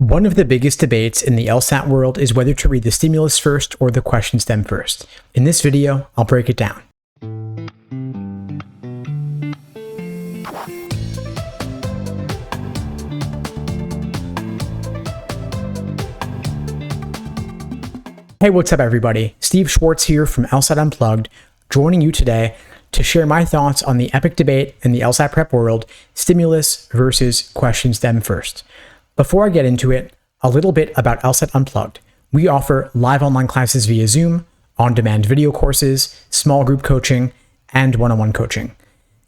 One of the biggest debates in the LSAT world is whether to read the stimulus first or the question stem first. In this video, I'll break it down. Hey, what's up everybody? Steve Schwartz here from LSAT Unplugged, joining you today to share my thoughts on the epic debate in the LSAT prep world, stimulus versus question stem first. Before I get into it, a little bit about LSAT Unplugged. We offer live online classes via Zoom, on-demand video courses, small group coaching, and one-on-one coaching.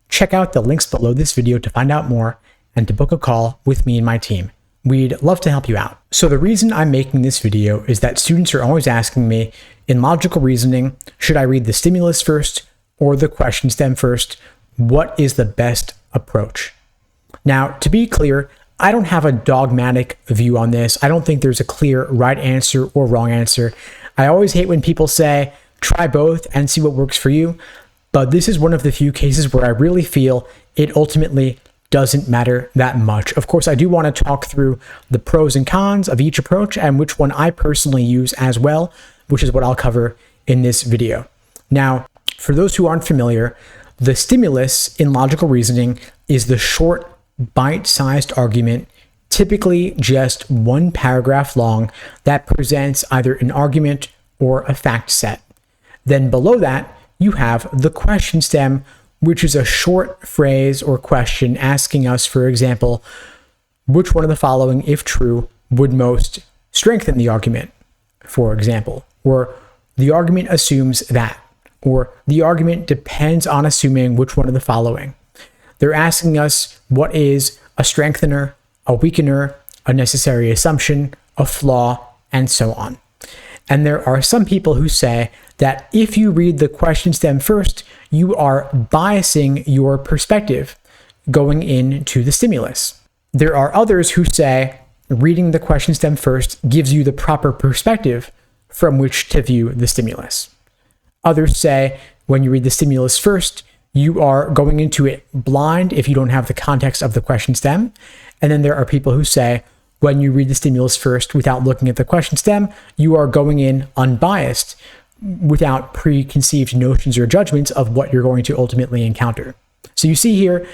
Check out the links below this video to find out more and to book a call with me and my team. We'd love to help you out. So the reason I'm making this video is that students are always asking me, in logical reasoning, should I read the stimulus first or the question stem first? What is the best approach? Now, to be clear, I don't have a dogmatic view on this. I don't think there's a clear right answer or wrong answer. I always hate when people say, try both and see what works for you. But this is one of the few cases where I really feel it ultimately doesn't matter that much. Of course, I do want to talk through the pros and cons of each approach and which one I personally use as well, which is what I'll cover in this video. Now, for those who aren't familiar, the stimulus in logical reasoning is the short, bite-sized argument, typically just one paragraph long, that presents either an argument or a fact set. Then below that, you have the question stem, which is a short phrase or question asking us, for example, which one of the following, if true, would most strengthen the argument, for example, or the argument assumes that, or the argument depends on assuming which one of the following. They're asking us what is a strengthener, a weakener, a necessary assumption, a flaw, and so on. And there are some people who say that if you read the question stem first, you are biasing your perspective going into the stimulus. There are others who say reading the question stem first gives you the proper perspective from which to view the stimulus. Others say when you read the stimulus first, you are going into it blind if you don't have the context of the question stem. And then there are people who say, when you read the stimulus first without looking at the question stem, you are going in unbiased without preconceived notions or judgments of what you're going to ultimately encounter. So you see here,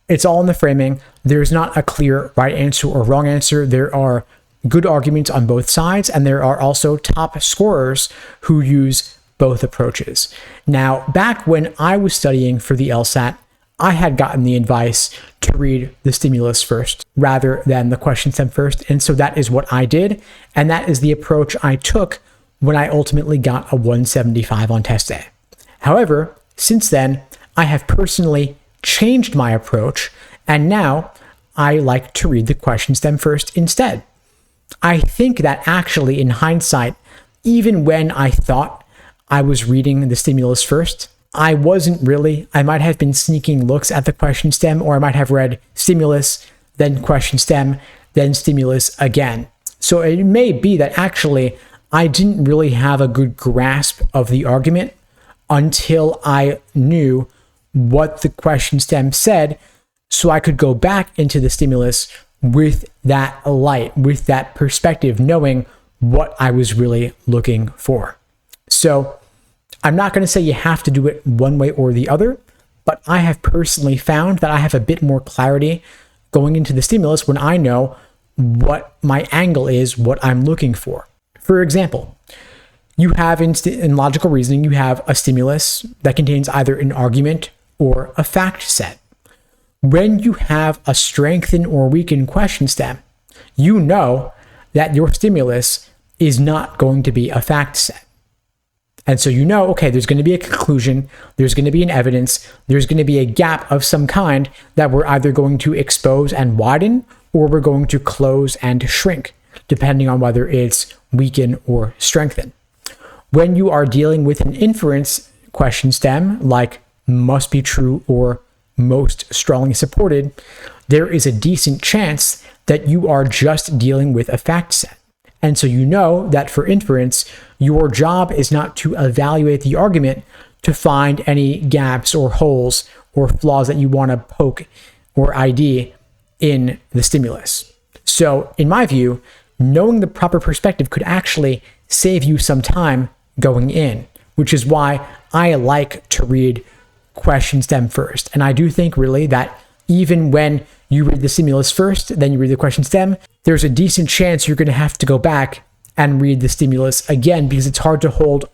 it's all in the framing. There's not a clear right answer or wrong answer. There are good arguments on both sides, and there are also top scorers who use both approaches. Now, back when I was studying for the LSAT, I had gotten the advice to read the stimulus first rather than the question stem first. And so that is what I did. And that is the approach I took when I ultimately got a 175 on test day. However, since then, I have personally changed my approach. And now I like to read the question stem first instead. I think that actually in hindsight, even when I thought I was reading the stimulus first, I wasn't really. I might have been sneaking looks at the question stem, or I might have read stimulus, then question stem, then stimulus again. So it may be that actually I didn't really have a good grasp of the argument until I knew what the question stem said, so I could go back into the stimulus with that light, with that perspective, knowing what I was really looking for. So I'm not going to say you have to do it one way or the other, but I have personally found that I have a bit more clarity going into the stimulus when I know what my angle is, what I'm looking for. For example, you have in logical reasoning, you have a stimulus that contains either an argument or a fact set. When you have a strengthen or weaken question stem, you know that your stimulus is not going to be a fact set. And so you know, okay, there's going to be a conclusion, there's going to be an evidence, there's going to be a gap of some kind that we're either going to expose and widen, or we're going to close and shrink, depending on whether it's weaken or strengthen. When you are dealing with an inference question stem, like must be true or most strongly supported, there is a decent chance that you are just dealing with a fact set. And so you know that for inference, your job is not to evaluate the argument to find any gaps or holes or flaws that you want to poke or ID in the stimulus. So in my view, knowing the proper perspective could actually save you some time going in, which is why I like to read question stem first. And I do think really that even when you read the stimulus first, then you read the question stem, there's a decent chance you're going to have to go back and read the stimulus again, because it's hard to hold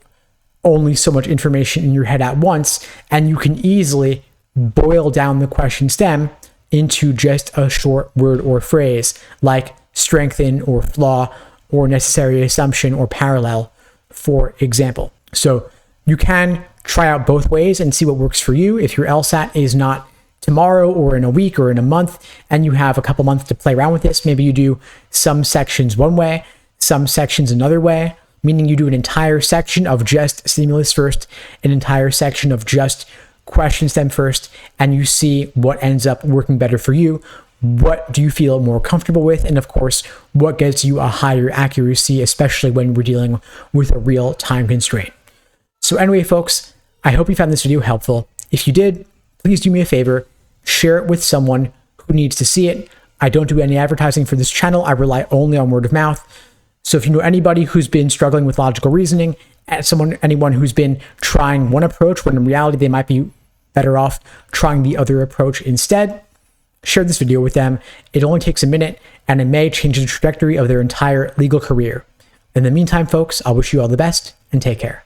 only so much information in your head at once, and you can easily boil down the question stem into just a short word or phrase like strengthen or flaw or necessary assumption or parallel, for example. So you can try out both ways and see what works for you. If your LSAT is not tomorrow or in a week or in a month, and you have a couple months to play around with this, maybe you do some sections one way, some sections another way, meaning you do an entire section of just stimulus first, an entire section of just question stem first, and you see what ends up working better for you. What do you feel more comfortable with? And of course, what gets you a higher accuracy, especially when we're dealing with a real time constraint. So anyway, folks, I hope you found this video helpful. If you did, please do me a favor, share it with someone who needs to see it. I don't do any advertising for this channel. I rely only on word of mouth. So if you know anybody who's been struggling with logical reasoning, anyone who's been trying one approach when in reality they might be better off trying the other approach instead, share this video with them. It only takes a minute, and it may change the trajectory of their entire legal career. In the meantime, folks, I'll wish you all the best and take care.